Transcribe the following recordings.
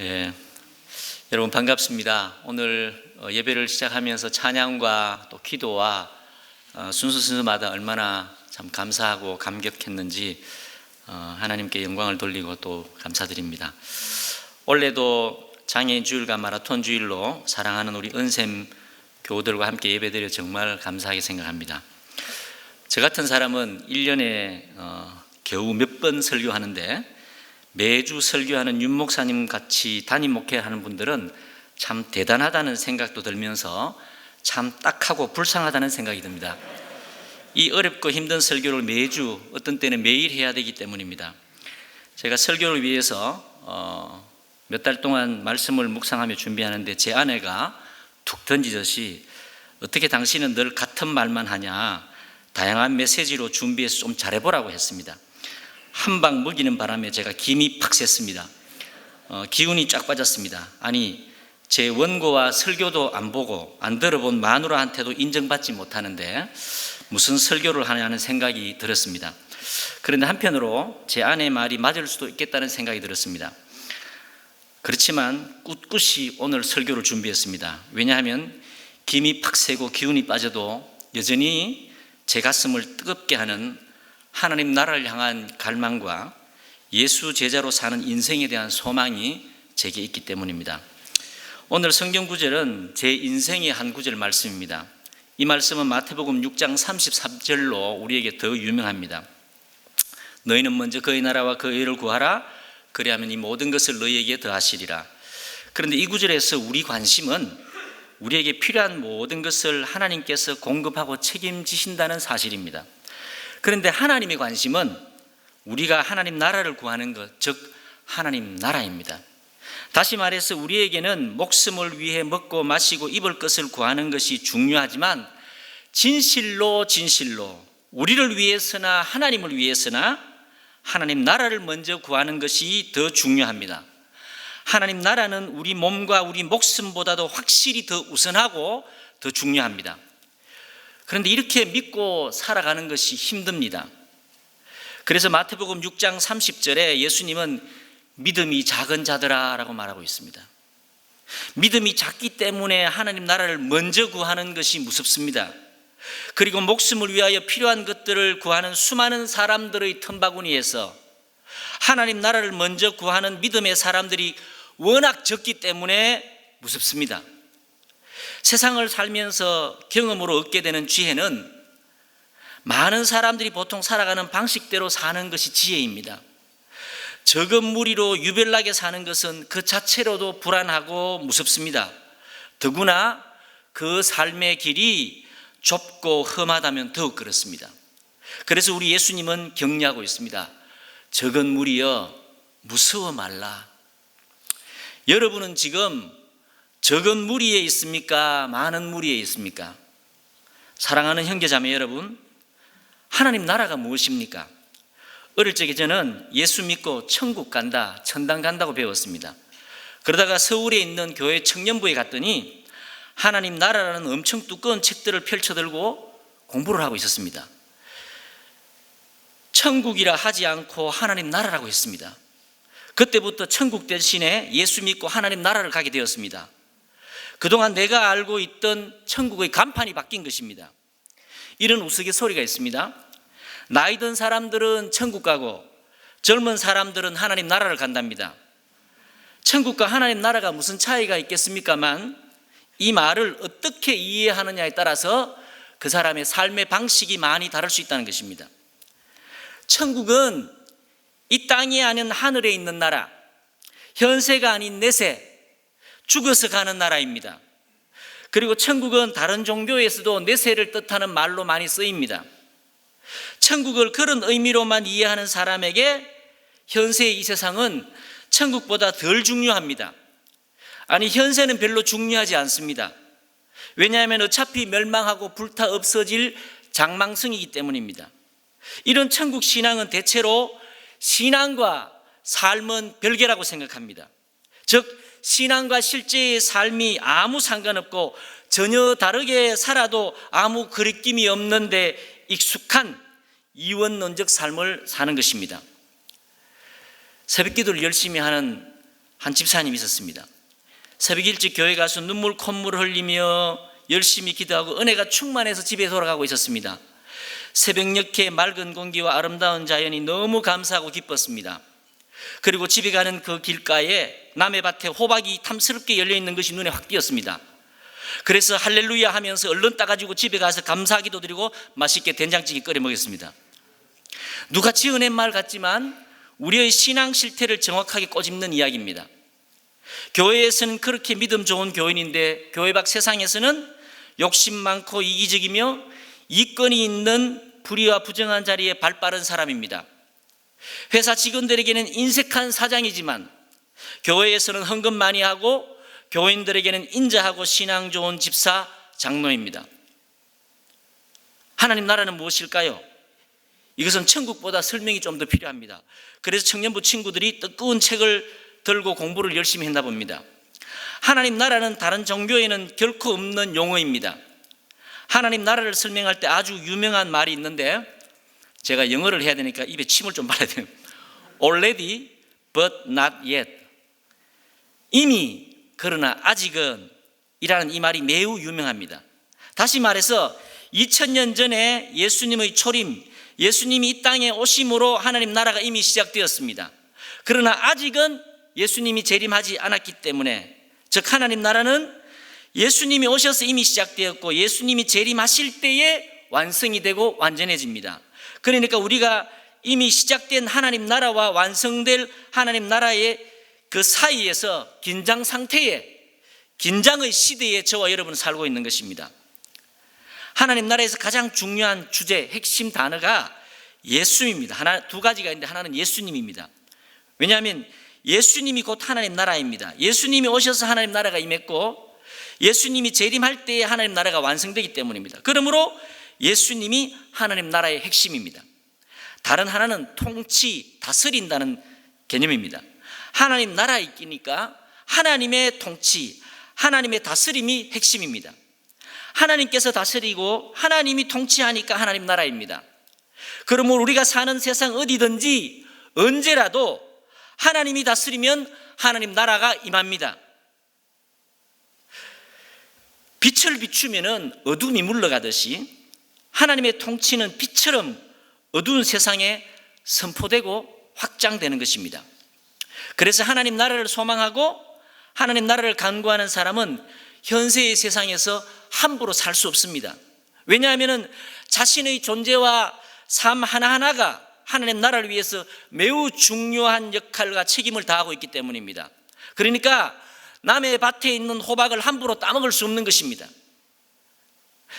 예, 여러분 반갑습니다. 오늘 예배를 시작하면서 찬양과 또 기도와 순서마다 얼마나 참 감사하고 감격했는지 하나님께 영광을 돌리고 또 감사드립니다. 올해도 장애인 주일과 마라톤 주일로 사랑하는 우리 은샘 교우들과 함께 예배드려 정말 감사하게 생각합니다. 저 같은 사람은 1년에 겨우 몇 번 설교하는데 매주 설교하는 윤 목사님 같이 담임 목회하는 분들은 참 대단하다는 생각도 들면서 참 딱하고 불쌍하다는 생각이 듭니다. 이 어렵고 힘든 설교를 매주, 어떤 때는 매일 해야 되기 때문입니다. 제가 설교를 위해서 몇 달 동안 말씀을 묵상하며 준비하는데 제 아내가 툭 던지듯이 어떻게 당신은 늘 같은 말만 하냐, 다양한 메시지로 준비해서 좀 잘해보라고 했습니다. 한 방 먹이는 바람에 제가 김이 팍 샜습니다. 기운이 쫙 빠졌습니다. 아니, 제 원고와 설교도 안 보고 안 들어본 마누라한테도 인정받지 못하는데 무슨 설교를 하냐는 생각이 들었습니다. 그런데 한편으로 제 아내의 말이 맞을 수도 있겠다는 생각이 들었습니다. 그렇지만 꿋꿋이 오늘 설교를 준비했습니다. 왜냐하면 김이 팍 새고 기운이 빠져도 여전히 제 가슴을 뜨겁게 하는 하나님 나라를 향한 갈망과 예수 제자로 사는 인생에 대한 소망이 제게 있기 때문입니다. 오늘 성경 구절은 제 인생의 한 구절 말씀입니다. 이 말씀은 마태복음 6장 33절로 우리에게 더 유명합니다. 너희는 먼저 그의 나라와 그의 의를 구하라. 그리하면 이 모든 것을 너희에게 더하시리라. 그런데 이 구절에서 우리 관심은 우리에게 필요한 모든 것을 하나님께서 공급하고 책임지신다는 사실입니다. 그런데 하나님의 관심은 우리가 하나님 나라를 구하는 것, 즉 하나님 나라입니다. 다시 말해서 우리에게는 목숨을 위해 먹고 마시고 입을 것을 구하는 것이 중요하지만 진실로 우리를 위해서나 하나님을 위해서나 하나님 나라를 먼저 구하는 것이 더 중요합니다. 하나님 나라는 우리 몸과 우리 목숨보다도 확실히 더 우선하고 더 중요합니다. 그런데 이렇게 믿고 살아가는 것이 힘듭니다. 그래서 마태복음 6장 30절에 예수님은 믿음이 작은 자들아 라고 말하고 있습니다. 믿음이 작기 때문에 하나님 나라를 먼저 구하는 것이 무섭습니다. 그리고 목숨을 위하여 필요한 것들을 구하는 수많은 사람들의 틈바구니에서 하나님 나라를 먼저 구하는 믿음의 사람들이 워낙 적기 때문에 무섭습니다. 세상을 살면서 경험으로 얻게 되는 지혜는 많은 사람들이 보통 살아가는 방식대로 사는 것이 지혜입니다. 적은 무리로 유별나게 사는 것은 그 자체로도 불안하고 무섭습니다. 더구나 그 삶의 길이 좁고 험하다면 더욱 그렇습니다. 그래서 우리 예수님은 격려하고 있습니다. 적은 무리여 무서워 말라. 여러분은 지금 적은 무리에 있습니까? 많은 무리에 있습니까? 사랑하는 형제자매 여러분, 하나님 나라가 무엇입니까? 어릴 적에 저는 예수 믿고 천국 간다, 천당 간다고 배웠습니다. 그러다가 서울에 있는 교회 청년부에 갔더니 하나님 나라라는 엄청 두꺼운 책들을 펼쳐들고 공부를 하고 있었습니다. 천국이라 하지 않고 하나님 나라라고 했습니다. 그때부터 천국 대신에 예수 믿고 하나님 나라를 가게 되었습니다. 그동안 내가 알고 있던 천국의 간판이 바뀐 것입니다. 이런 우스갯소리가 있습니다. 나이 든 사람들은 천국 가고 젊은 사람들은 하나님 나라를 간답니다. 천국과 하나님 나라가 무슨 차이가 있겠습니까만 이 말을 어떻게 이해하느냐에 따라서 그 사람의 삶의 방식이 많이 다를 수 있다는 것입니다. 천국은 이 땅이 아닌 하늘에 있는 나라, 현세가 아닌 내세, 죽어서 가는 나라입니다. 그리고 천국은 다른 종교에서도 내세를 뜻하는 말로 많이 쓰입니다. 천국을 그런 의미로만 이해하는 사람에게 현세의 이 세상은 천국보다 덜 중요합니다. 아니, 현세는 별로 중요하지 않습니다. 왜냐하면 어차피 멸망하고 불타 없어질 장망성이기 때문입니다. 이런 천국 신앙은 대체로 신앙과 삶은 별개라고 생각합니다. 즉 신앙과 실제의 삶이 아무 상관없고 전혀 다르게 살아도 아무 거리낌이 없는데 익숙한 이원론적 삶을 사는 것입니다. 새벽기도를 열심히 하는 한 집사님이 있었습니다. 새벽 일찍 교회 가서 눈물 콧물을 흘리며 열심히 기도하고 은혜가 충만해서 집에 돌아가고 있었습니다. 새벽녘의 맑은 공기와 아름다운 자연이 너무 감사하고 기뻤습니다. 그리고 집에 가는 그 길가에 남의 밭에 호박이 탐스럽게 열려있는 것이 눈에 확 띄었습니다. 그래서 할렐루야 하면서 얼른 따가지고 집에 가서 감사 기도드리고 맛있게 된장찌개 끓여 먹였습니다. 누가 지어낸 말 같지만 우리의 신앙 실태를 정확하게 꼬집는 이야기입니다. 교회에서는 그렇게 믿음 좋은 교인인데 교회 밖 세상에서는 욕심 많고 이기적이며 이권이 있는 불의와 부정한 자리에 발 빠른 사람입니다. 회사 직원들에게는 인색한 사장이지만 교회에서는 헌금 많이 하고 교인들에게는 인자하고 신앙 좋은 집사, 장로입니다. 하나님 나라는 무엇일까요? 이것은 천국보다 설명이 좀 더 필요합니다. 그래서 청년부 친구들이 뜨거운 책을 들고 공부를 열심히 했나 봅니다. 하나님 나라는 다른 종교에는 결코 없는 용어입니다. 하나님 나라를 설명할 때 아주 유명한 말이 있는데 제가 영어를 해야 되니까 입에 침을 좀 발라야 돼요. Already but not yet. 이미 그러나 아직은 이라는 이 말이 매우 유명합니다. 다시 말해서 2000년 전에 예수님의 초림, 예수님이 이 땅에 오심으로 하나님 나라가 이미 시작되었습니다. 그러나 아직은 예수님이 재림하지 않았기 때문에, 즉 하나님 나라는 예수님이 오셔서 이미 시작되었고 예수님이 재림하실 때에 완성이 되고 완전해집니다. 그러니까 우리가 이미 시작된 하나님 나라와 완성될 하나님 나라의 그 사이에서 긴장 상태에, 긴장의 시대에 저와 여러분은 살고 있는 것입니다. 하나님 나라에서 가장 중요한 주제, 핵심 단어가 예수입니다. 두 가지가 있는데 하나는 예수님입니다. 왜냐하면 예수님이 곧 하나님 나라입니다. 예수님이 오셔서 하나님 나라가 임했고 예수님이 재림할 때에 하나님 나라가 완성되기 때문입니다. 그러므로 예수님이 하나님 나라의 핵심입니다. 다른 하나는 통치, 다스린다는 개념입니다. 하나님 나라에 있기니까 하나님의 통치, 하나님의 다스림이 핵심입니다. 하나님께서 다스리고 하나님이 통치하니까 하나님 나라입니다. 그러므로 우리가 사는 세상 어디든지 언제라도 하나님이 다스리면 하나님 나라가 임합니다. 빛을 비추면 어둠이 물러가듯이 하나님의 통치는 빛처럼 어두운 세상에 선포되고 확장되는 것입니다. 그래서 하나님 나라를 소망하고 하나님 나라를 간구하는 사람은 현세의 세상에서 함부로 살 수 없습니다. 왜냐하면 자신의 존재와 삶 하나하나가 하나님 나라를 위해서 매우 중요한 역할과 책임을 다하고 있기 때문입니다. 그러니까 남의 밭에 있는 호박을 함부로 따먹을 수 없는 것입니다.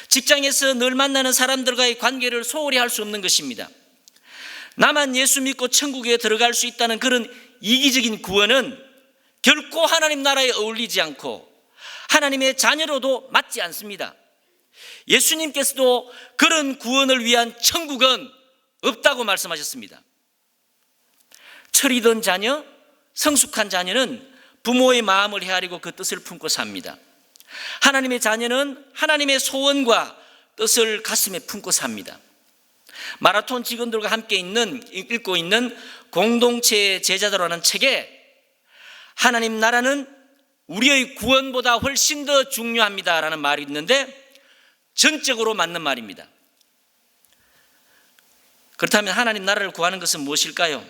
직장에서 늘 만나는 사람들과의 관계를 소홀히 할 수 없는 것입니다. 나만 예수 믿고 천국에 들어갈 수 있다는 그런 이기적인 구원은 결코 하나님 나라에 어울리지 않고 하나님의 자녀로도 맞지 않습니다. 예수님께서도 그런 구원을 위한 천국은 없다고 말씀하셨습니다. 철이든 자녀, 성숙한 자녀는 부모의 마음을 헤아리고 그 뜻을 품고 삽니다. 하나님의 자녀는 하나님의 소원과 뜻을 가슴에 품고 삽니다. 마라톤 직원들과 함께 읽고 있는 공동체의 제자도라는 책에 하나님 나라는 우리의 구원보다 훨씬 더 중요합니다라는 말이 있는데 전적으로 맞는 말입니다. 그렇다면 하나님 나라를 구하는 것은 무엇일까요?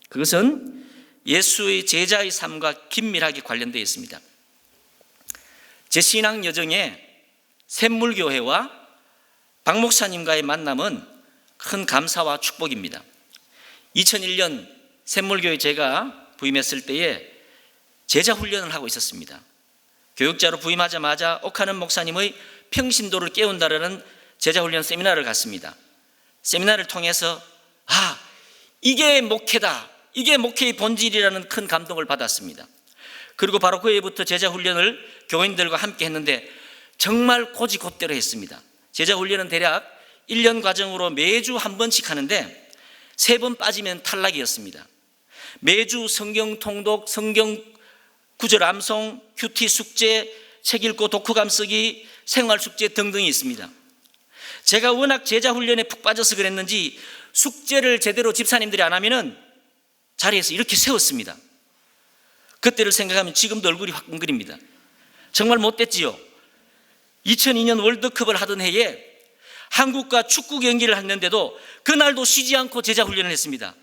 그것은 예수의 제자의 삶과 긴밀하게 관련되어 있습니다. 제 신앙 여정에 샘물교회와 박 목사님과의 만남은 큰 감사와 축복입니다. 2001년 샘물교회 제가 부임했을 때에 제자 훈련을 하고 있었습니다. 교육자로 부임하자마자 옥하는 목사님의 평신도를 깨운다라는 제자 훈련 세미나를 갔습니다. 세미나를 통해서 이게 목회다, 이게 목회의 본질이라는 큰 감동을 받았습니다. 그리고 바로 그 해부터 제자 훈련을 교인들과 함께 했는데 정말 고지곧대로 했습니다. 제자 훈련은 대략 1년 과정으로 매주 한 번씩 하는데 3번 빠지면 탈락이었습니다. 매주 성경 통독, 성경 구절 암송, 큐티 숙제, 책 읽고 독후감 쓰기, 생활 숙제 등등이 있습니다. 제가 워낙 제자 훈련에 푹 빠져서 그랬는지 숙제를 제대로 집사님들이 안 하면은 자리에서 이렇게 세웠습니다. 그때를 생각하면 지금도 얼굴이 화끈거립니다. 정말 못됐지요. 2002년 월드컵을 하던 해에 한국과 축구 경기를 했는데도 그날도 쉬지 않고 제자 훈련을 했습니다.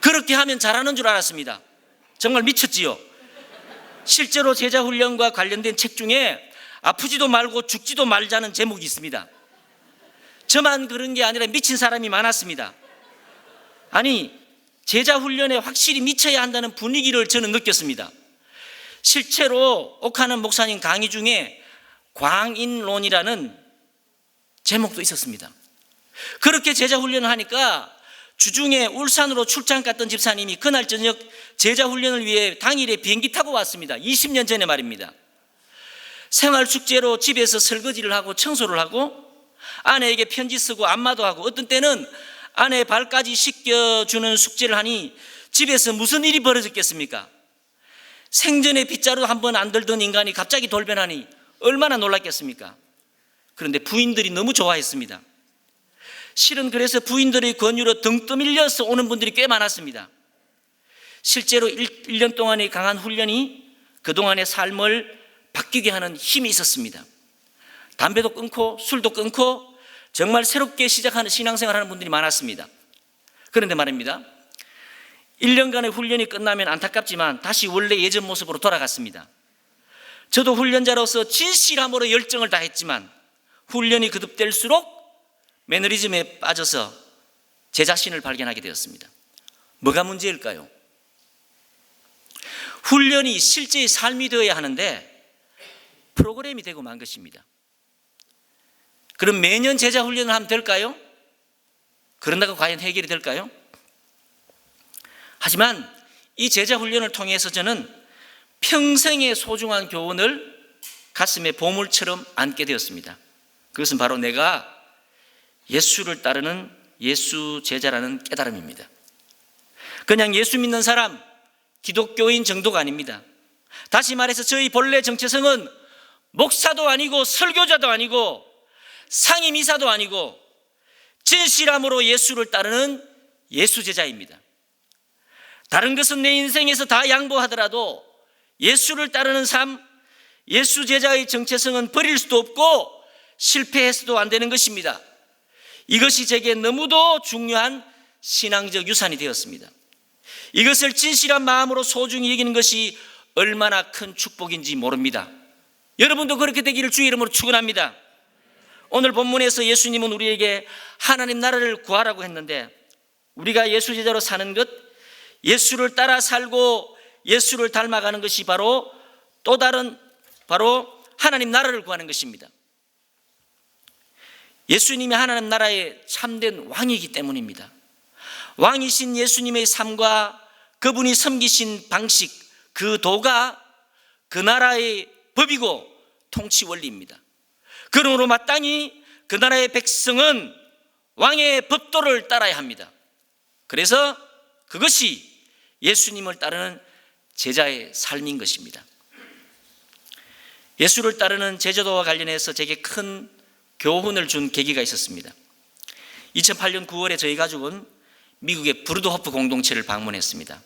그렇게 하면 잘하는 줄 알았습니다. 정말 미쳤지요. 실제로 제자 훈련과 관련된 책 중에 아프지도 말고 죽지도 말자는 제목이 있습니다. 저만 그런 게 아니라 미친 사람이 많았습니다. 아니, 제자 훈련에 확실히 미쳐야 한다는 분위기를 저는 느꼈습니다. 실제로 옥하는 목사님 강의 중에 광인론이라는 제목도 있었습니다. 그렇게 제자 훈련을 하니까 주중에 울산으로 출장 갔던 집사님이 그날 저녁 제자 훈련을 위해 당일에 비행기 타고 왔습니다. 20년 전에 말입니다. 생활 숙제로 집에서 설거지를 하고 청소를 하고 아내에게 편지 쓰고 안마도 하고 어떤 때는 아내 발까지 씻겨주는 숙제를 하니 집에서 무슨 일이 벌어졌겠습니까? 생전에 빗자루 한 번 안 들던 인간이 갑자기 돌변하니 얼마나 놀랐겠습니까? 그런데 부인들이 너무 좋아했습니다. 실은 그래서 부인들의 권유로 등 떠밀려서 오는 분들이 꽤 많았습니다. 실제로 1년 동안의 강한 훈련이 그동안의 삶을 바뀌게 하는 힘이 있었습니다. 담배도 끊고 술도 끊고 정말 새롭게 시작하는 신앙생활을 하는 분들이 많았습니다. 그런데 말입니다, 1년간의 훈련이 끝나면 안타깝지만 다시 원래 예전 모습으로 돌아갔습니다. 저도 훈련자로서 진실함으로 열정을 다했지만 훈련이 거듭될수록 매너리즘에 빠져서 제 자신을 발견하게 되었습니다. 뭐가 문제일까요? 훈련이 실제의 삶이 되어야 하는데 프로그램이 되고 만 것입니다. 그럼 매년 제자 훈련을 하면 될까요? 그런다고 과연 해결이 될까요? 하지만 이 제자 훈련을 통해서 저는 평생의 소중한 교훈을 가슴에 보물처럼 안게 되었습니다. 그것은 바로 내가 예수를 따르는 예수 제자라는 깨달음입니다. 그냥 예수 믿는 사람, 기독교인 정도가 아닙니다. 다시 말해서 저희 본래 정체성은 목사도 아니고 설교자도 아니고 상임이사도 아니고 진실함으로 예수를 따르는 예수 제자입니다. 다른 것은 내 인생에서 다 양보하더라도 예수를 따르는 삶, 예수 제자의 정체성은 버릴 수도 없고 실패해서도 안 되는 것입니다. 이것이 제게 너무도 중요한 신앙적 유산이 되었습니다. 이것을 진실한 마음으로 소중히 여기는 것이 얼마나 큰 축복인지 모릅니다. 여러분도 그렇게 되기를 주의 이름으로 축원합니다. 오늘 본문에서 예수님은 우리에게 하나님 나라를 구하라고 했는데 우리가 예수 제자로 사는 것, 예수를 따라 살고 예수를 닮아가는 것이 바로 또 다른 바로 하나님 나라를 구하는 것입니다. 예수님이 하나님 나라의 참된 왕이기 때문입니다. 왕이신 예수님의 삶과 그분이 섬기신 방식, 그 도가 그 나라의 법이고 통치 원리입니다. 그러므로 마땅히 그 나라의 백성은 왕의 법도를 따라야 합니다. 그래서 그것이 예수님을 따르는 제자의 삶인 것입니다. 예수를 따르는 제자도와 관련해서 제게 큰 교훈을 준 계기가 있었습니다. 2008년 9월에 저희 가족은 미국의 브루드호프 공동체를 방문했습니다.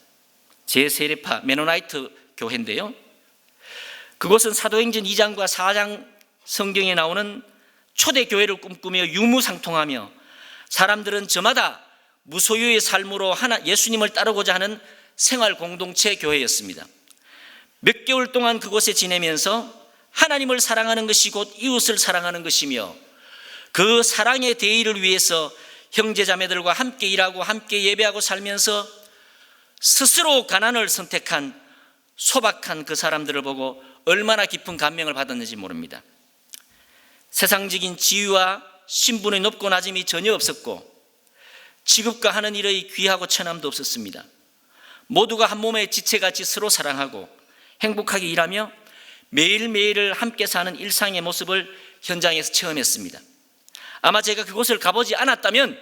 제세례파 메노나이트 교회인데요, 그곳은 사도행전 2장과 4장 성경에 나오는 초대교회를 꿈꾸며 유무상통하며 사람들은 저마다 무소유의 삶으로 예수님을 따르고자 하는 생활 공동체 교회였습니다. 몇 개월 동안 그곳에 지내면서 하나님을 사랑하는 것이 곧 이웃을 사랑하는 것이며 그 사랑의 대의를 위해서 형제자매들과 함께 일하고 함께 예배하고 살면서 스스로 가난을 선택한 소박한 그 사람들을 보고 얼마나 깊은 감명을 받았는지 모릅니다. 세상적인 지위와 신분의 높고 낮음이 전혀 없었고 지극과 하는 일의 귀하고 천함도 없었습니다. 모두가 한 몸의 지체같이 서로 사랑하고 행복하게 일하며 매일매일을 함께 사는 일상의 모습을 현장에서 체험했습니다. 아마 제가 그곳을 가보지 않았다면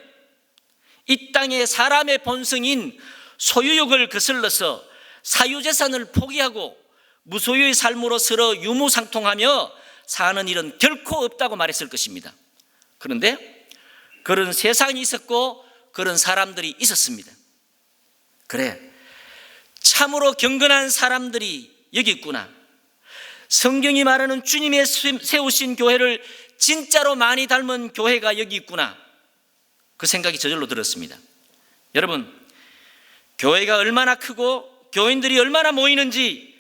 이 땅의 사람의 본성인 소유욕을 거슬러서 사유재산을 포기하고 무소유의 삶으로 서로 유무상통하며 사는 일은 결코 없다고 말했을 것입니다. 그런데 그런 세상이 있었고 그런 사람들이 있었습니다. 그래, 참으로 경건한 사람들이 여기 있구나. 성경이 말하는 주님의 세우신 교회를 진짜로 많이 닮은 교회가 여기 있구나. 그 생각이 저절로 들었습니다. 여러분, 교회가 얼마나 크고 교인들이 얼마나 모이는지,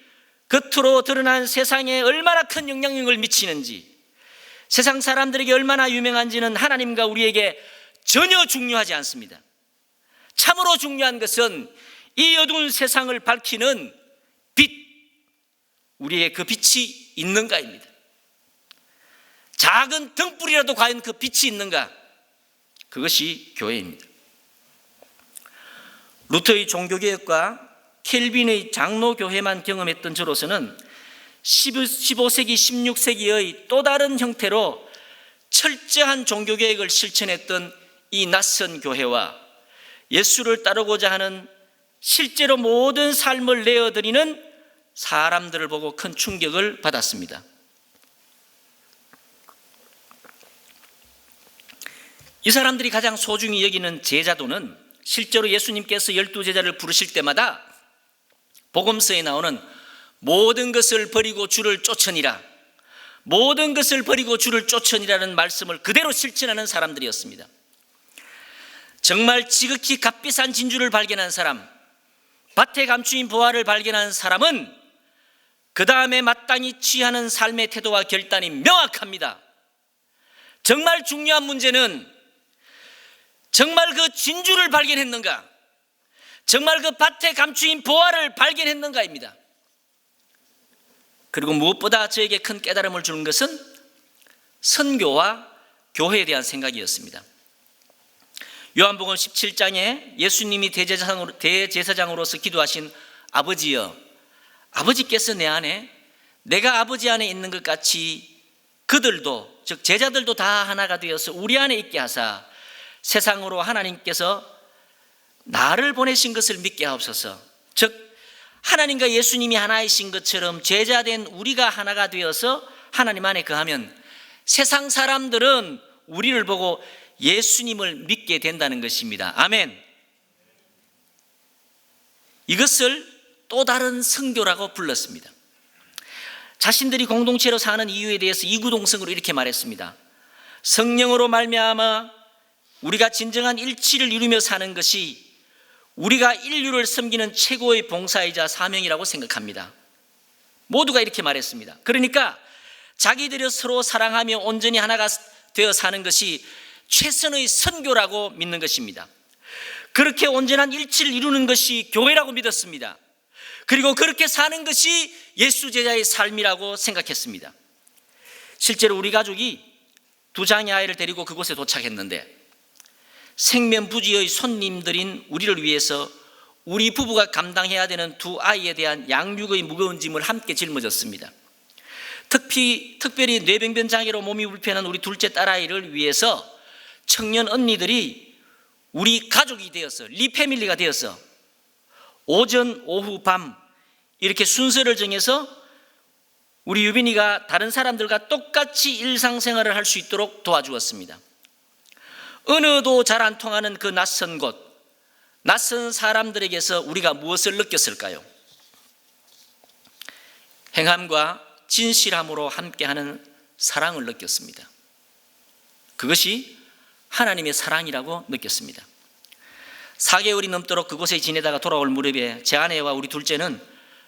겉으로 드러난 세상에 얼마나 큰 영향력을 미치는지, 세상 사람들에게 얼마나 유명한지는 하나님과 우리에게 전혀 중요하지 않습니다. 참으로 중요한 것은 이 어두운 세상을 밝히는 빛, 우리의 그 빛이 있는가입니다. 작은 등불이라도 과연 그 빛이 있는가? 그것이 교회입니다. 루터의 종교개혁과 켈빈의 장로교회만 경험했던 저로서는 15세기, 16세기의 또 다른 형태로 철저한 종교개혁을 실천했던 이 낯선 교회와 예수를 따르고자 하는 실제로 모든 삶을 내어드리는 사람들을 보고 큰 충격을 받았습니다. 이 사람들이 가장 소중히 여기는 제자도는 실제로 예수님께서 12제자를 부르실 때마다 복음서에 나오는 모든 것을 버리고 주를 쫓으니라, 모든 것을 버리고 주를 쫓으니라는 말씀을 그대로 실천하는 사람들이었습니다. 정말 지극히 값비싼 진주를 발견한 사람, 밭에 감추인 보화를 발견한 사람은 그 다음에 마땅히 취하는 삶의 태도와 결단이 명확합니다. 정말 중요한 문제는 정말 그 진주를 발견했는가, 정말 그 밭에 감추인 보화를 발견했는가입니다. 그리고 무엇보다 저에게 큰 깨달음을 주는 것은 선교와 교회에 대한 생각이었습니다. 요한복음 17장에 예수님이 대제사장으로서 기도하신 아버지여, 아버지께서 내 안에, 내가 아버지 안에 있는 것 같이 그들도, 즉 제자들도 다 하나가 되어서 우리 안에 있게 하사 세상으로 하나님께서 나를 보내신 것을 믿게 하옵소서. 즉 하나님과 예수님이 하나이신 것처럼 제자된 우리가 하나가 되어서 하나님 안에 거하면 세상 사람들은 우리를 보고 예수님을 믿게 된다는 것입니다. 아멘. 이것을 또 다른 선교라고 불렀습니다. 자신들이 공동체로 사는 이유에 대해서 이구동성으로 이렇게 말했습니다. 성령으로 말미암아 우리가 진정한 일치를 이루며 사는 것이 우리가 인류를 섬기는 최고의 봉사이자 사명이라고 생각합니다. 모두가 이렇게 말했습니다. 그러니까 자기들이 서로 사랑하며 온전히 하나가 되어 사는 것이 최선의 선교라고 믿는 것입니다. 그렇게 온전한 일치를 이루는 것이 교회라고 믿었습니다. 그리고 그렇게 사는 것이 예수 제자의 삶이라고 생각했습니다. 실제로 우리 가족이 2장의 아이를 데리고 그곳에 도착했는데 생면부지의 손님들인 우리를 위해서 우리 부부가 감당해야 되는 2 아이에 대한 양육의 무거운 짐을 함께 짊어졌습니다. 특별히 뇌병변 장애로 몸이 불편한 우리 둘째 딸아이를 위해서 청년 언니들이 우리 가족이 되어서, 리패밀리가 되어서 오전, 오후, 밤 이렇게 순서를 정해서 우리 유빈이가 다른 사람들과 똑같이 일상생활을 할 수 있도록 도와주었습니다. 언어도 잘 안 통하는 그 낯선 곳, 낯선 사람들에게서 우리가 무엇을 느꼈을까요? 행함과 진실함으로 함께하는 사랑을 느꼈습니다. 그것이 하나님의 사랑이라고 느꼈습니다. 4개월이 넘도록 그곳에 지내다가 돌아올 무렵에 제 아내와 우리 둘째는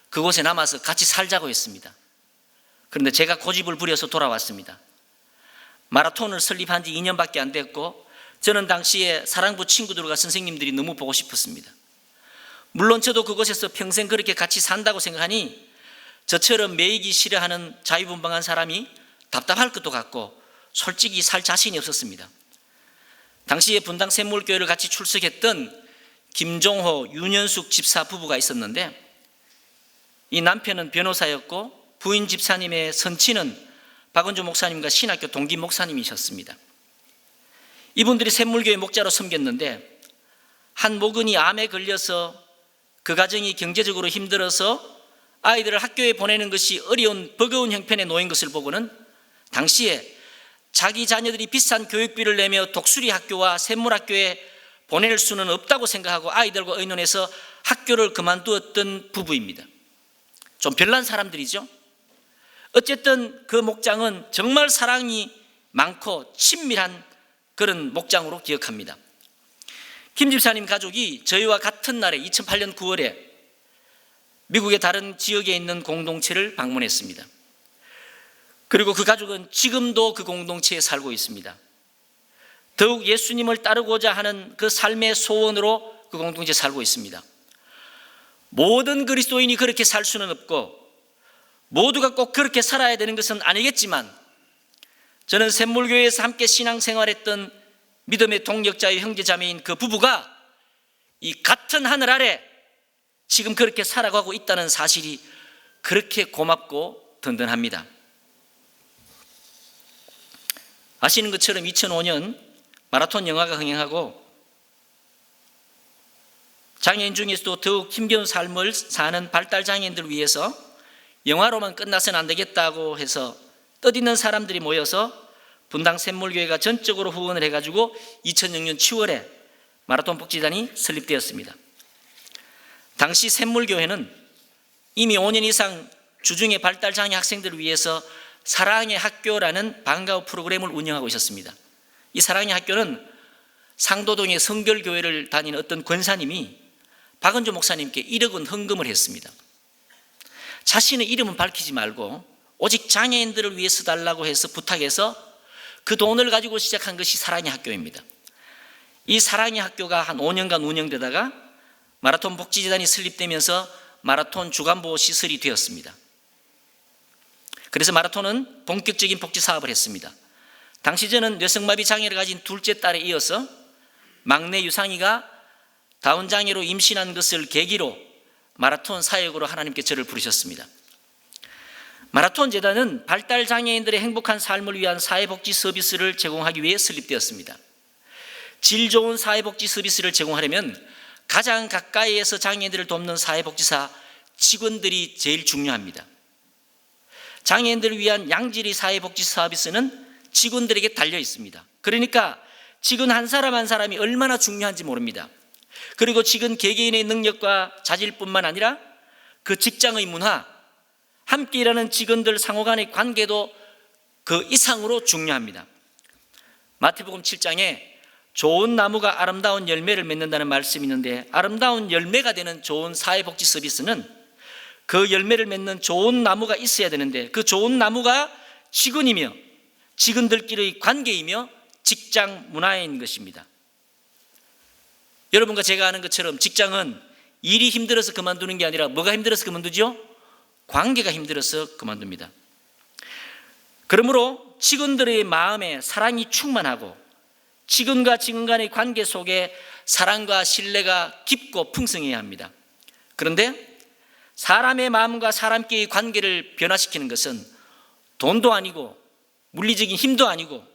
그곳에 남아서 같이 살자고 했습니다. 그런데 제가 고집을 부려서 돌아왔습니다. 마라톤을 설립한 지 2년밖에 안 됐고 저는 당시에 사랑부 친구들과 선생님들이 너무 보고 싶었습니다. 물론 저도 그곳에서 평생 그렇게 같이 산다고 생각하니 저처럼 매이기 싫어하는 자유분방한 사람이 답답할 것도 같고 솔직히 살 자신이 없었습니다. 당시에 분당 샘물교회를 같이 출석했던 김종호, 윤현숙 집사 부부가 있었는데 이 남편은 변호사였고 부인 집사님의 선친은 박은주 목사님과 신학교 동기 목사님이셨습니다. 이분들이 샘물교회 목자로 섬겼는데 한 모근이 암에 걸려서 그 가정이 경제적으로 힘들어서 아이들을 학교에 보내는 것이 어려운 버거운 형편에 놓인 것을 보고는 당시에 자기 자녀들이 비싼 교육비를 내며 독수리 학교와 샘물학교에 보낼 수는 없다고 생각하고 아이들과 의논해서 학교를 그만두었던 부부입니다. 좀 별난 사람들이죠. 어쨌든 그 목장은 정말 사랑이 많고 친밀한 그런 목장으로 기억합니다. 김 집사님 가족이 저희와 같은 날에 2008년 9월에 미국의 다른 지역에 있는 공동체를 방문했습니다. 그리고 그 가족은 지금도 그 공동체에 살고 있습니다. 더욱 예수님을 따르고자 하는 그 삶의 소원으로 그 공동체에 살고 있습니다. 모든 그리스도인이 그렇게 살 수는 없고 모두가 꼭 그렇게 살아야 되는 것은 아니겠지만, 저는 샘물교회에서 함께 신앙생활했던 믿음의 동력자의 형제자매인 그 부부가 이 같은 하늘 아래 지금 그렇게 살아가고 있다는 사실이 그렇게 고맙고 든든합니다. 아시는 것처럼 2005년 마라톤 영화가 흥행하고 장애인 중에서도 더욱 힘겨운 삶을 사는 발달장애인들을 위해서 영화로만 끝나서는 안 되겠다고 해서 뜻있는 사람들이 모여서 분당 샘물교회가 전적으로 후원을 해가지고 2006년 7월에 마라톤 복지단이 설립되었습니다. 당시 샘물교회는 이미 5년 이상 주중에 발달장애 학생들을 위해서 사랑의 학교라는 방과후 프로그램을 운영하고 있었습니다. 이 사랑의 학교는 상도동의 성결교회를 다니는 어떤 권사님이 박은조 목사님께 1억 원 헌금을 했습니다. 자신의 이름은 밝히지 말고 오직 장애인들을 위해서 달라고 해서 부탁해서 그 돈을 가지고 시작한 것이 사랑의 학교입니다. 이 사랑의 학교가 한 5년간 운영되다가 마라톤 복지재단이 설립되면서 마라톤 주간보호 시설이 되었습니다. 그래서 마라톤은 본격적인 복지 사업을 했습니다. 당시 저는 뇌성마비 장애를 가진 둘째 딸에 이어서 막내 유상이가 다운장애로 임신한 것을 계기로 마라톤 사역으로 하나님께 저를 부르셨습니다. 마라톤 재단은 발달장애인들의 행복한 삶을 위한 사회복지 서비스를 제공하기 위해 설립되었습니다. 질 좋은 사회복지 서비스를 제공하려면 가장 가까이에서 장애인들을 돕는 사회복지사 직원들이 제일 중요합니다. 장애인들을 위한 양질의 사회복지 서비스는 직원들에게 달려 있습니다. 그러니까 직원 한 사람 한 사람이 얼마나 중요한지 모릅니다. 그리고 직원 개개인의 능력과 자질뿐만 아니라 그 직장의 문화, 함께 일하는 직원들 상호 간의 관계도 그 이상으로 중요합니다. 마태복음 7장에 좋은 나무가 아름다운 열매를 맺는다는 말씀이 있는데, 아름다운 열매가 되는 좋은 사회복지 서비스는 그 열매를 맺는 좋은 나무가 있어야 되는데, 그 좋은 나무가 직원이며 직원들끼리의 관계이며 직장 문화인 것입니다. 여러분과 제가 아는 것처럼 직장은 일이 힘들어서 그만두는 게 아니라 뭐가 힘들어서 그만두죠? 관계가 힘들어서 그만둡니다. 그러므로 직원들의 마음에 사랑이 충만하고 직원과 직원 간의 관계 속에 사랑과 신뢰가 깊고 풍성해야 합니다. 그런데 사람의 마음과 사람끼리의 관계를 변화시키는 것은 돈도 아니고 물리적인 힘도 아니고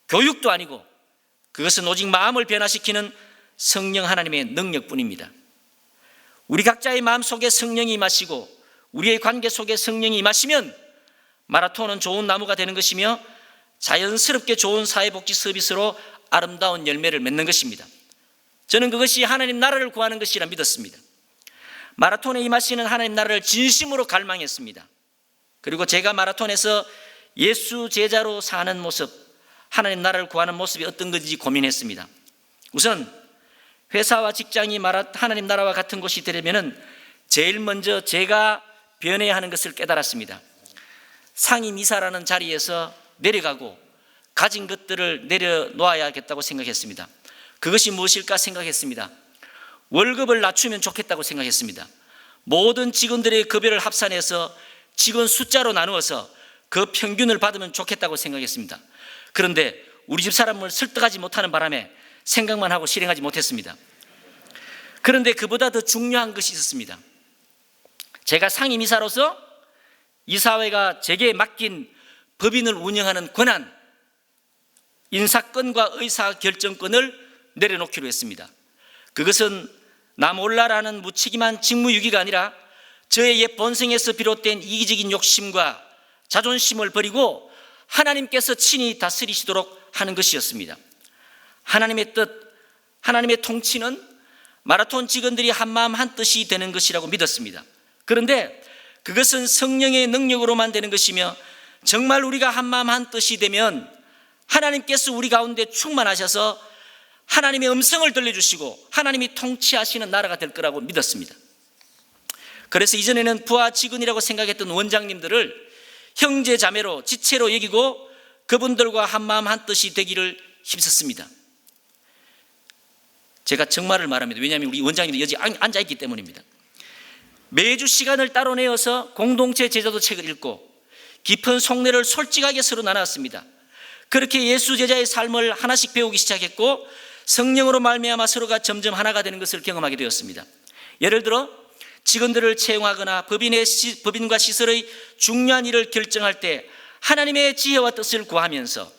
교육도 아니고, 그것은 오직 마음을 변화시키는 성령 하나님의 능력뿐입니다. 우리 각자의 마음 속에 성령이 임하시고 우리의 관계 속에 성령이 임하시면 마라톤은 좋은 나무가 되는 것이며 자연스럽게 좋은 사회복지 서비스로 아름다운 열매를 맺는 것입니다. 저는 그것이 하나님 나라를 구하는 것이라 믿었습니다. 마라톤에 임하시는 하나님 나라를 진심으로 갈망했습니다. 그리고 제가 마라톤에서 예수 제자로 사는 모습, 하나님 나라를 구하는 모습이 어떤 건지 고민했습니다. 우선 회사와 직장이 하나님 나라와 같은 곳이 되려면 제일 먼저 제가 변해야 하는 것을 깨달았습니다. 상임이사라는 자리에서 내려가고 가진 것들을 내려놓아야겠다고 생각했습니다. 그것이 무엇일까 생각했습니다. 월급을 낮추면 좋겠다고 생각했습니다. 모든 직원들의 급여를 합산해서 직원 숫자로 나누어서 그 평균을 받으면 좋겠다고 생각했습니다. 그런데 우리 집 사람을 설득하지 못하는 바람에 생각만 하고 실행하지 못했습니다. 그런데 그보다 더 중요한 것이 있었습니다. 제가 상임이사로서 이사회가 제게 맡긴 법인을 운영하는 권한, 인사권과 의사결정권을 내려놓기로 했습니다. 그것은 나 몰라라는 무책임한 직무유기가 아니라 저의 옛 본성에서 비롯된 이기적인 욕심과 자존심을 버리고 하나님께서 친히 다스리시도록 하는 것이었습니다. 하나님의 뜻, 하나님의 통치는 마라톤 직원들이 한마음 한뜻이 되는 것이라고 믿었습니다. 그런데 그것은 성령의 능력으로만 되는 것이며, 정말 우리가 한마음 한뜻이 되면 하나님께서 우리 가운데 충만하셔서 하나님의 음성을 들려주시고 하나님이 통치하시는 나라가 될 거라고 믿었습니다. 그래서 이전에는 부하 직원이라고 생각했던 원장님들을 형제 자매로 지체로 여기고 그분들과 한마음 한뜻이 되기를 힘썼습니다. 제가 정말을 말합니다. 왜냐하면 우리 원장님들이 여기 앉아있기 때문입니다. 매주 시간을 따로 내어서 공동체 제자도 책을 읽고 깊은 속내를 솔직하게 서로 나눴습니다. 그렇게 예수 제자의 삶을 하나씩 배우기 시작했고, 성령으로 말미암아 서로가 점점 하나가 되는 것을 경험하게 되었습니다. 예를 들어 직원들을 채용하거나 법인과 시설의 중요한 일을 결정할 때 하나님의 지혜와 뜻을 구하면서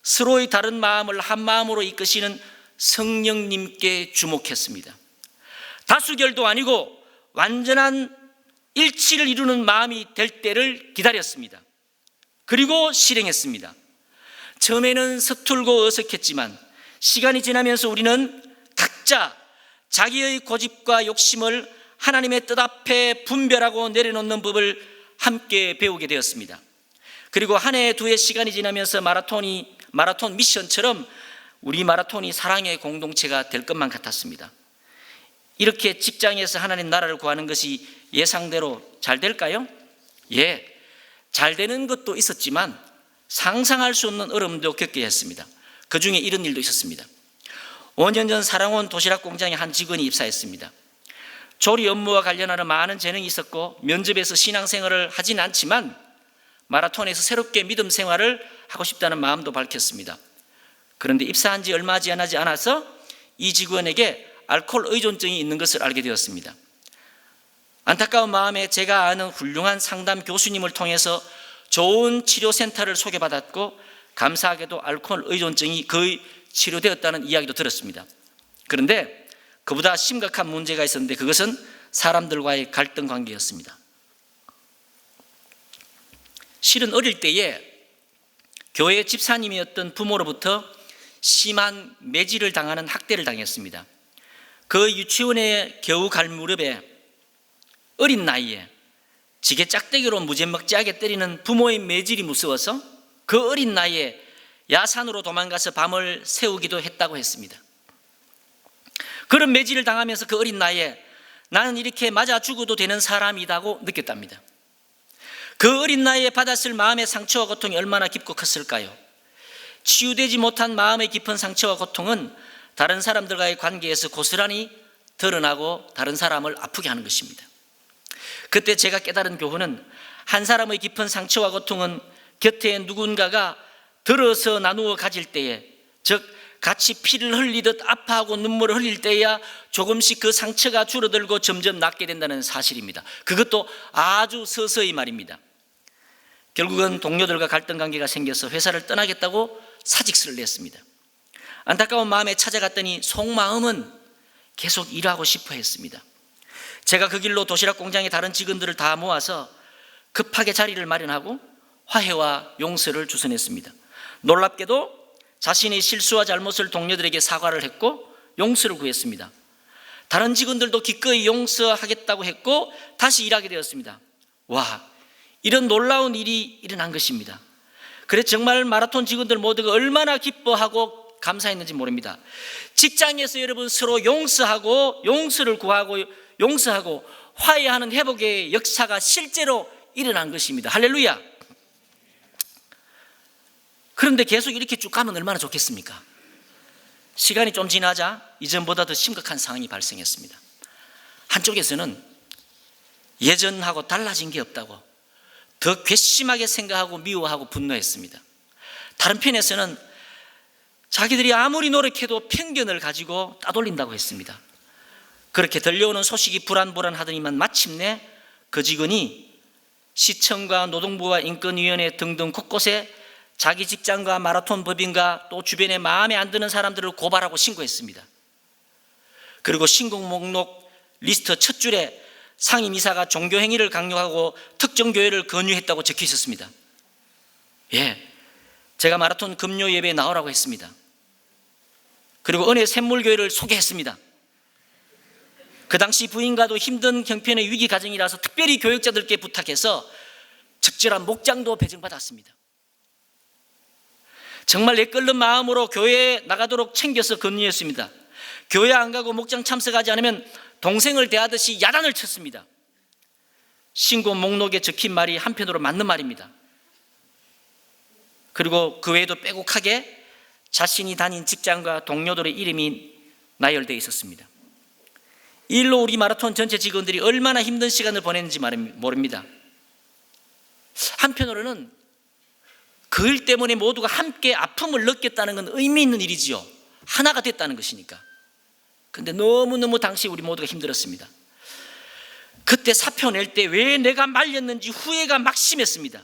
서로의 다른 마음을 한 마음으로 이끄시는 성령님께 주목했습니다. 다수결도 아니고 완전한 일치를 이루는 마음이 될 때를 기다렸습니다. 그리고 실행했습니다. 처음에는 서툴고 어색했지만 시간이 지나면서 우리는 각자 자기의 고집과 욕심을 하나님의 뜻 앞에 분별하고 내려놓는 법을 함께 배우게 되었습니다. 그리고 한 해, 두 해 시간이 지나면서 마라톤 미션처럼 우리 마라톤이 사랑의 공동체가 될 것만 같았습니다. 이렇게 직장에서 하나님 나라를 구하는 것이 예상대로 잘 될까요? 예, 잘 되는 것도 있었지만 상상할 수 없는 어려움도 겪게 했습니다. 그 중에 이런 일도 있었습니다. 5년 전 사랑원 도시락 공장에 한 직원이 입사했습니다. 조리 업무와 관련하는 많은 재능이 있었고 면접에서 신앙생활을 하진 않지만 마라톤에서 새롭게 믿음 생활을 하고 싶다는 마음도 밝혔습니다. 그런데 입사한 지 얼마 지나지 않아서 이 직원에게 알코올 의존증이 있는 것을 알게 되었습니다. 안타까운 마음에 제가 아는 훌륭한 상담 교수님을 통해서 좋은 치료센터를 소개받았고, 감사하게도 알코올 의존증이 거의 치료되었다는 이야기도 들었습니다. 그런데 그보다 심각한 문제가 있었는데 그것은 사람들과의 갈등 관계였습니다. 실은 어릴 때에 교회 집사님이었던 부모로부터 심한 매질을 당하는 학대를 당했습니다. 그 유치원에 겨우 갈 무렵에 어린 나이에 지게 짝대기로 무지막지하게 때리는 부모의 매질이 무서워서 그 어린 나이에 야산으로 도망가서 밤을 새우기도 했다고 했습니다. 그런 매질을 당하면서 그 어린 나이에 나는 이렇게 맞아 죽어도 되는 사람이라고 느꼈답니다. 그 어린 나이에 받았을 마음의 상처와 고통이 얼마나 깊고 컸을까요? 치유되지 못한 마음의 깊은 상처와 고통은 다른 사람들과의 관계에서 고스란히 드러나고 다른 사람을 아프게 하는 것입니다. 그때 제가 깨달은 교훈은, 한 사람의 깊은 상처와 고통은 곁에 누군가가 들어서 나누어 가질 때에, 즉 같이 피를 흘리듯 아파하고 눈물을 흘릴 때야 조금씩 그 상처가 줄어들고 점점 낫게 된다는 사실입니다. 그것도 아주 서서히 말입니다. 결국은 동료들과 갈등 관계가 생겨서 회사를 떠나겠다고 사직서를 냈습니다. 안타까운 마음에 찾아갔더니 속마음은 계속 일하고 싶어 했습니다. 제가 그 길로 도시락 공장의 다른 직원들을 다 모아서 급하게 자리를 마련하고 화해와 용서를 주선했습니다. 놀랍게도 자신의 실수와 잘못을 동료들에게 사과를 했고 용서를 구했습니다. 다른 직원들도 기꺼이 용서하겠다고 했고 다시 일하게 되었습니다. 와, 이런 놀라운 일이 일어난 것입니다. 그래서 정말 마라톤 직원들 모두가 얼마나 기뻐하고 감사했는지 모릅니다. 직장에서 여러분 서로 용서하고 용서를 구하고 용서하고 화해하는 회복의 역사가 실제로 일어난 것입니다. 할렐루야. 그런데 계속 이렇게 쭉 가면 얼마나 좋겠습니까? 시간이 좀 지나자 이전보다 더 심각한 상황이 발생했습니다. 한쪽에서는 예전하고 달라진 게 없다고 더 괘씸하게 생각하고 미워하고 분노했습니다. 다른 편에서는 자기들이 아무리 노력해도 편견을 가지고 따돌린다고 했습니다. 그렇게 들려오는 소식이 불안불안하더니만 마침내 그 직원이 시청과 노동부와 인권위원회 등등 곳곳에 자기 직장과 마라톤 법인과 또 주변에 마음에 안 드는 사람들을 고발하고 신고했습니다. 그리고 신고 목록 리스트 첫 줄에 상임이사가 종교행위를 강요하고 특정 교회를 권유했다고 적혀 있었습니다. 예, 제가 마라톤 금요 예배에 나오라고 했습니다. 그리고 은혜 샘물교회를 소개했습니다. 그 당시 부인과도 힘든 형편의 위기 가정이라서 특별히 교역자들께 부탁해서 적절한 목장도 배정받았습니다. 정말 내 끓는 마음으로 교회에 나가도록 챙겨서 건의했습니다. 교회 안 가고 목장 참석하지 않으면 동생을 대하듯이 야단을 쳤습니다. 신고 목록에 적힌 말이 한편으로 맞는 말입니다. 그리고 그 외에도 빼곡하게 자신이 다닌 직장과 동료들의 이름이 나열되어 있었습니다. 이 일로 우리 마라톤 전체 직원들이 얼마나 힘든 시간을 보냈는지 모릅니다. 한편으로는 그 일 때문에 모두가 함께 아픔을 느꼈다는 건 의미 있는 일이지요. 하나가 됐다는 것이니까. 근데 너무너무 당시 우리 모두가 힘들었습니다. 그때 사표 낼 때 왜 내가 말렸는지 후회가 막심했습니다.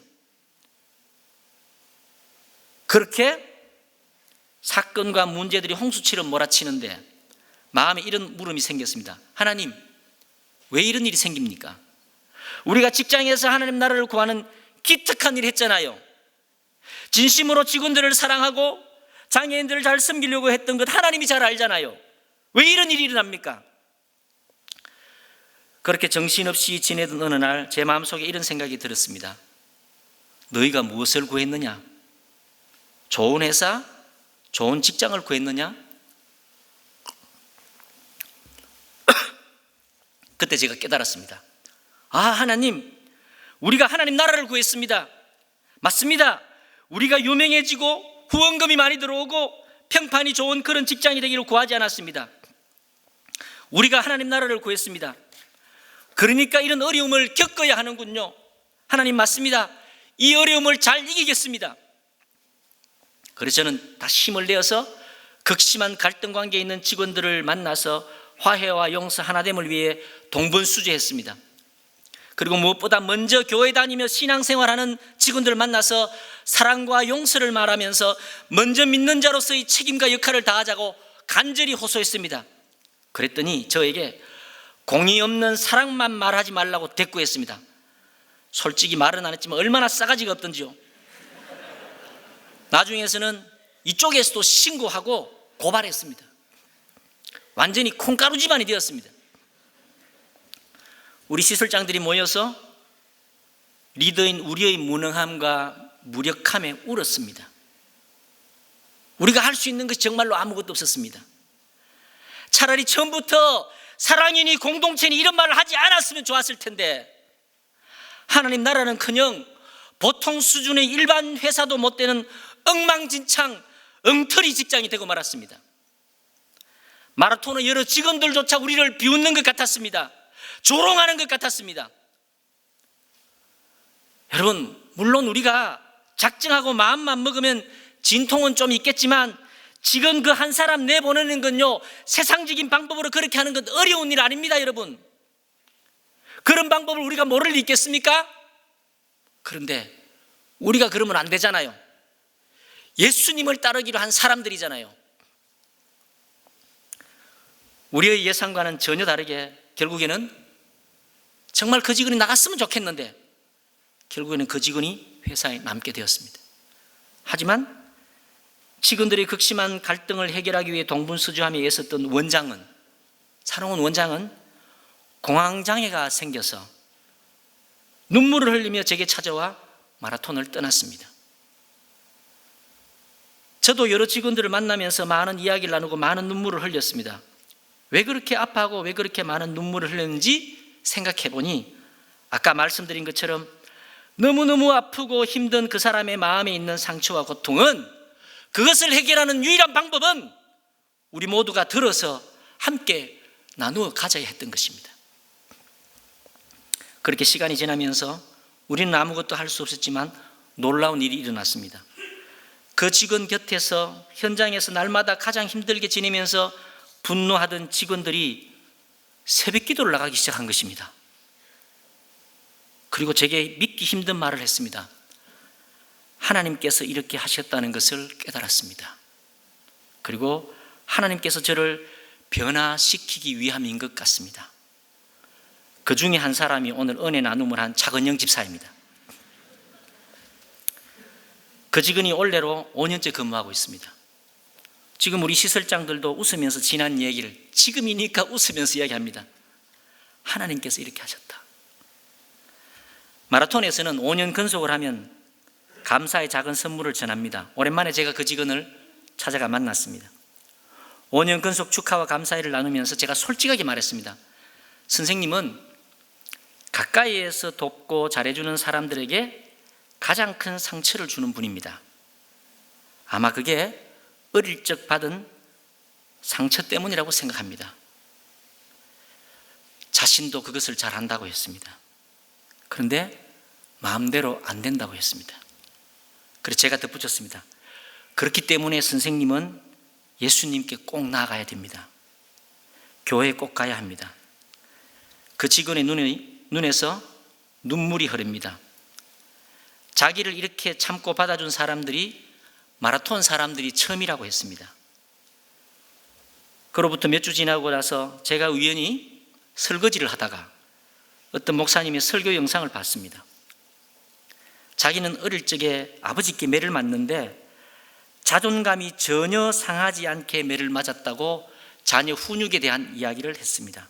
그렇게 사건과 문제들이 홍수처럼 몰아치는데 마음에 이런 물음이 생겼습니다. 하나님, 왜 이런 일이 생깁니까? 우리가 직장에서 하나님 나라를 구하는 기특한 일을 했잖아요. 진심으로 직원들을 사랑하고 장애인들을 잘 섬기려고 했던 것 하나님이 잘 알잖아요. 왜 이런 일이 일어납니까? 그렇게 정신없이 지내던 어느 날 제 마음속에 이런 생각이 들었습니다. 너희가 무엇을 구했느냐? 좋은 회사, 좋은 직장을 구했느냐? 그때 제가 깨달았습니다. 아, 하나님, 우리가 하나님 나라를 구했습니다. 맞습니다. 우리가 유명해지고 후원금이 많이 들어오고 평판이 좋은 그런 직장이 되기를 구하지 않았습니다. 우리가 하나님 나라를 구했습니다. 그러니까 이런 어려움을 겪어야 하는군요. 하나님, 맞습니다. 이 어려움을 잘 이기겠습니다. 그래서 저는 다시 힘을 내어서 극심한 갈등 관계에 있는 직원들을 만나서 화해와 용서 하나됨을 위해 동분수제했습니다. 그리고 무엇보다 먼저 교회 다니며 신앙생활하는 직원들을 만나서 사랑과 용서를 말하면서 먼저 믿는 자로서의 책임과 역할을 다하자고 간절히 호소했습니다. 그랬더니 저에게 공의 없는 사랑만 말하지 말라고 대꾸했습니다. 솔직히 말은 안 했지만 얼마나 싸가지가 없던지요. 나중에서는 이쪽에서도 신고하고 고발했습니다. 완전히 콩가루 집안이 되었습니다. 우리 시설장들이 모여서 리더인 우리의 무능함과 무력함에 울었습니다. 우리가 할 수 있는 것이 정말로 아무것도 없었습니다. 차라리 처음부터 사랑이니 공동체니 이런 말을 하지 않았으면 좋았을 텐데, 하나님 나라는커녕 보통 수준의 일반 회사도 못 되는 엉망진창 엉터리 직장이 되고 말았습니다. 마라톤의 여러 직원들조차 우리를 비웃는 것 같았습니다. 조롱하는 것 같았습니다. 여러분, 물론 우리가 작정하고 마음만 먹으면 진통은 좀 있겠지만 지금 그 한 사람 내보내는 건요, 세상적인 방법으로 그렇게 하는 건 어려운 일 아닙니다. 여러분, 그런 방법을 우리가 모를 리 있겠습니까? 그런데 우리가 그러면 안 되잖아요. 예수님을 따르기로 한 사람들이잖아요. 우리의 예상과는 전혀 다르게 결국에는 정말 그 직원이 나갔으면 좋겠는데 결국에는 그 직원이 회사에 남게 되었습니다. 하지만 직원들의 극심한 갈등을 해결하기 위해 동분서주함에 애썼던 원장은, 사랑하는 원장은 공황장애가 생겨서 눈물을 흘리며 제게 찾아와 마라톤을 떠났습니다. 저도 여러 직원들을 만나면서 많은 이야기를 나누고 많은 눈물을 흘렸습니다. 왜 그렇게 아파하고 왜 그렇게 많은 눈물을 흘렸는지 생각해 보니 아까 말씀드린 것처럼 너무너무 아프고 힘든 그 사람의 마음에 있는 상처와 고통은, 그것을 해결하는 유일한 방법은 우리 모두가 들어서 함께 나누어 가져야 했던 것입니다. 그렇게 시간이 지나면서 우리는 아무것도 할 수 없었지만 놀라운 일이 일어났습니다. 그 직원 곁에서 현장에서 날마다 가장 힘들게 지내면서 분노하던 직원들이 새벽 기도를 나가기 시작한 것입니다. 그리고 제게 믿기 힘든 말을 했습니다. 하나님께서 이렇게 하셨다는 것을 깨달았습니다. 그리고 하나님께서 저를 변화시키기 위함인 것 같습니다. 그 중에 한 사람이 오늘 은혜 나눔을 한 차건영 집사입니다. 그 직원이 올해로 5년째 근무하고 있습니다. 지금 우리 시설장들도 웃으면서 지난 얘기를 지금이니까 웃으면서 이야기합니다. 하나님께서 이렇게 하셨다. 마라톤에서는 5년 근속을 하면 감사의 작은 선물을 전합니다. 오랜만에 제가 그 직원을 찾아가 만났습니다. 5년 근속 축하와 감사회를 나누면서 제가 솔직하게 말했습니다. 선생님은 가까이에서 돕고 잘해주는 사람들에게 가장 큰 상처를 주는 분입니다. 아마 그게 어릴 적 받은 상처 때문이라고 생각합니다. 자신도 그것을 잘 안다고 했습니다. 그런데 마음대로 안 된다고 했습니다. 그래서 제가 덧붙였습니다. 그렇기 때문에 선생님은 예수님께 꼭 나아가야 됩니다. 교회에 꼭 가야 합니다. 그 직원의 눈에서 눈물이 흐릅니다. 자기를 이렇게 참고 받아준 사람들이 마라톤 사람들이 처음이라고 했습니다. 그로부터 몇 주 지나고 나서 제가 우연히 설거지를 하다가 어떤 목사님의 설교 영상을 봤습니다. 자기는 어릴 적에 아버지께 매를 맞는데 자존감이 전혀 상하지 않게 매를 맞았다고 자녀 훈육에 대한 이야기를 했습니다.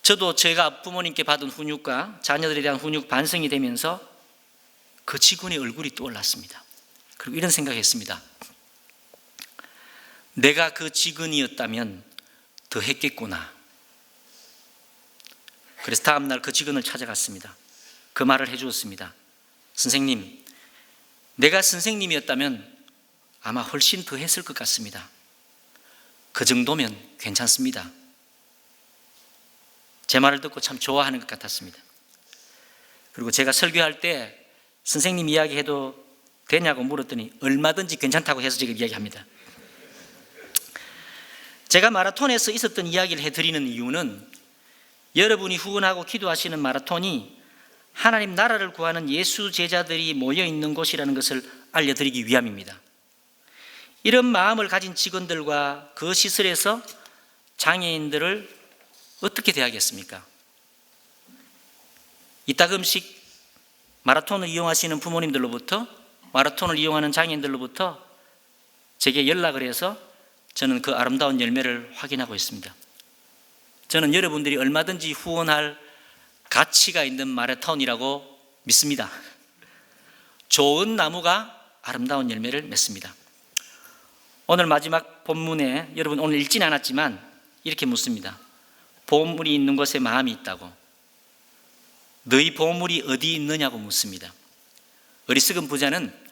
저도 제가 부모님께 받은 훈육과 자녀들에 대한 훈육 반성이 되면서 그 직원의 얼굴이 떠올랐습니다. 그리고 이런 생각했습니다. 내가 그 직원이었다면 더 했겠구나. 그래서 다음날 그 직원을 찾아갔습니다. 그 말을 해주었습니다. 선생님, 내가 선생님이었다면 아마 훨씬 더 했을 것 같습니다. 그 정도면 괜찮습니다. 제 말을 듣고 참 좋아하는 것 같았습니다. 그리고 제가 설교할 때 선생님 이야기해도 되냐고 물었더니 얼마든지 괜찮다고 해서 지금 이야기합니다. 제가 마라톤에서 있었던 이야기를 해드리는 이유는 여러분이 후원하고 기도하시는 마라톤이 하나님 나라를 구하는 예수 제자들이 모여있는 곳이라는 것을 알려드리기 위함입니다. 이런 마음을 가진 직원들과 그 시설에서 장애인들을 어떻게 대하겠습니까? 이따금씩 마라톤을 이용하시는 부모님들로부터, 마라톤을 이용하는 장애인들로부터 제게 연락을 해서 저는 그 아름다운 열매를 확인하고 있습니다. 저는 여러분들이 얼마든지 후원할 가치가 있는 마라톤이라고 믿습니다. 좋은 나무가 아름다운 열매를 맺습니다. 오늘 마지막 본문에 여러분 오늘 읽지는 않았지만 이렇게 묻습니다. 보물이 있는 곳에 마음이 있다고. 너희 보물이 어디 있느냐고 묻습니다. 어리석은 부자는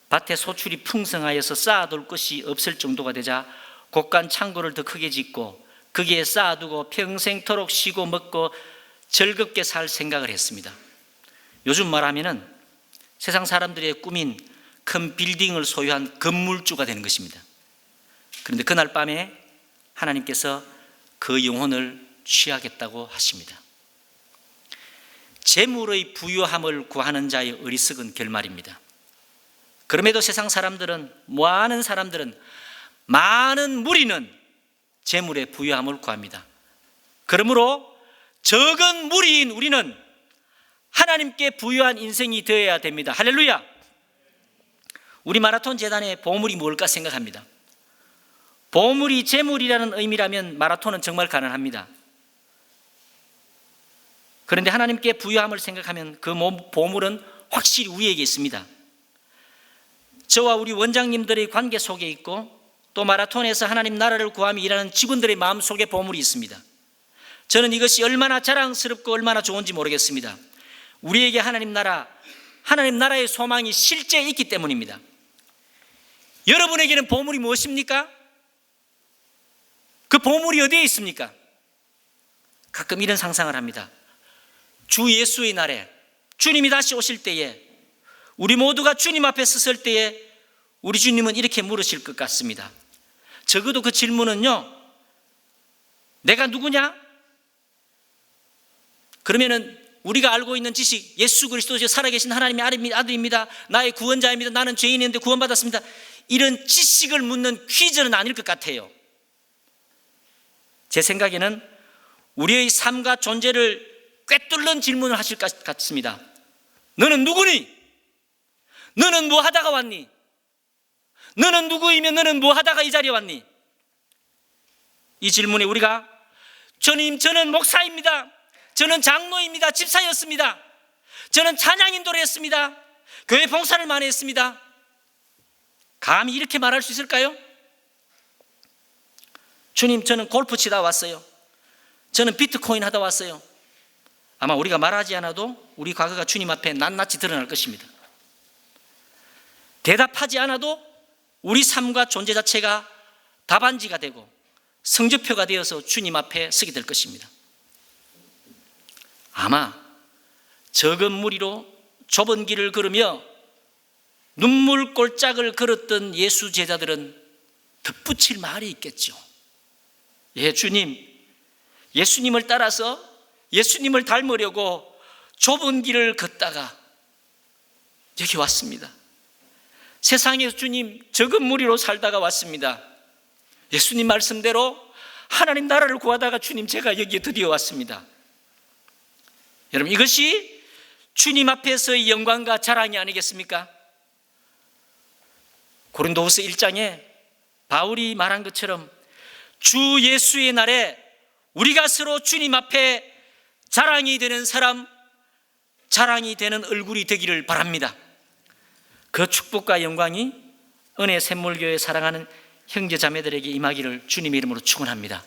밭에 소출이 풍성하여서 쌓아둘 것이 없을 정도가 되자 곳간 창고를 더 크게 짓고 거기에 쌓아두고 평생토록 쉬고 먹고 즐겁게 살 생각을 했습니다. 요즘 말하면은 세상 사람들의 꿈인 큰 빌딩을 소유한 건물주가 되는 것입니다. 그런데 그날 밤에 하나님께서 그 영혼을 취하겠다고 하십니다. 재물의 부유함을 구하는 자의 어리석은 결말입니다. 그럼에도 세상 사람들은, 많은 사람들은, 많은 무리는 재물의 부유함을 구합니다. 그러므로 적은 무리인 우리는 하나님께 부유한 인생이 되어야 됩니다. 할렐루야! 우리 마라톤 재단의 보물이 뭘까 생각합니다. 보물이 재물이라는 의미라면 마라톤은 정말 가능합니다. 그런데 하나님께 부유함을 생각하면 그 보물은 확실히 우리에게 있습니다. 저와 우리 원장님들의 관계 속에 있고 또 마라톤에서 하나님 나라를 구하며 일하는 직원들의 마음 속에 보물이 있습니다. 저는 이것이 얼마나 자랑스럽고 얼마나 좋은지 모르겠습니다. 우리에게 하나님 나라의 소망이 실제 있기 때문입니다. 여러분에게는 보물이 무엇입니까? 그 보물이 어디에 있습니까? 가끔 이런 상상을 합니다. 주 예수의 날에 주님이 다시 오실 때에 우리 모두가 주님 앞에 섰을 때에 우리 주님은 이렇게 물으실 것 같습니다. 적어도 그 질문은요, 내가 누구냐? 그러면은 우리가 알고 있는 지식, 예수 그리스도죠, 살아계신 하나님의 아들입니다, 나의 구원자입니다, 나는 죄인인데 구원받았습니다, 이런 지식을 묻는 퀴즈는 아닐 것 같아요. 제 생각에는 우리의 삶과 존재를 꿰뚫는 질문을 하실 것 같습니다. 너는 누구니? 너는 뭐 하다가 왔니? 너는 누구이며 너는 뭐 하다가 이 자리에 왔니? 이 질문에 우리가 주님, 저는 목사입니다. 저는 장로입니다. 집사였습니다. 저는 찬양 인도를 했습니다. 교회 봉사를 많이 했습니다. 감히 이렇게 말할 수 있을까요? 주님, 저는 골프 치다 왔어요. 저는 비트코인 하다 왔어요. 아마 우리가 말하지 않아도 우리 과거가 주님 앞에 낱낱이 드러날 것입니다. 대답하지 않아도 우리 삶과 존재 자체가 답안지가 되고 성적표가 되어서 주님 앞에 서게 될 것입니다. 아마 적은 무리로 좁은 길을 걸으며 눈물 골짜기를 걸었던 예수 제자들은 덧붙일 말이 있겠죠. 예, 주님, 예수님을 따라서 예수님을 닮으려고 좁은 길을 걷다가 여기 왔습니다. 세상에서 주님 적은 무리로 살다가 왔습니다. 예수님 말씀대로 하나님 나라를 구하다가 주님 제가 여기에 드디어 왔습니다. 여러분, 이것이 주님 앞에서의 영광과 자랑이 아니겠습니까? 고린도후서 1장에 바울이 말한 것처럼 주 예수의 날에 우리가 서로 주님 앞에 자랑이 되는 사람, 자랑이 되는 얼굴이 되기를 바랍니다. 그 축복과 영광이 은혜 샘물교회 사랑하는 형제 자매들에게 임하기를 주님의 이름으로 축원합니다.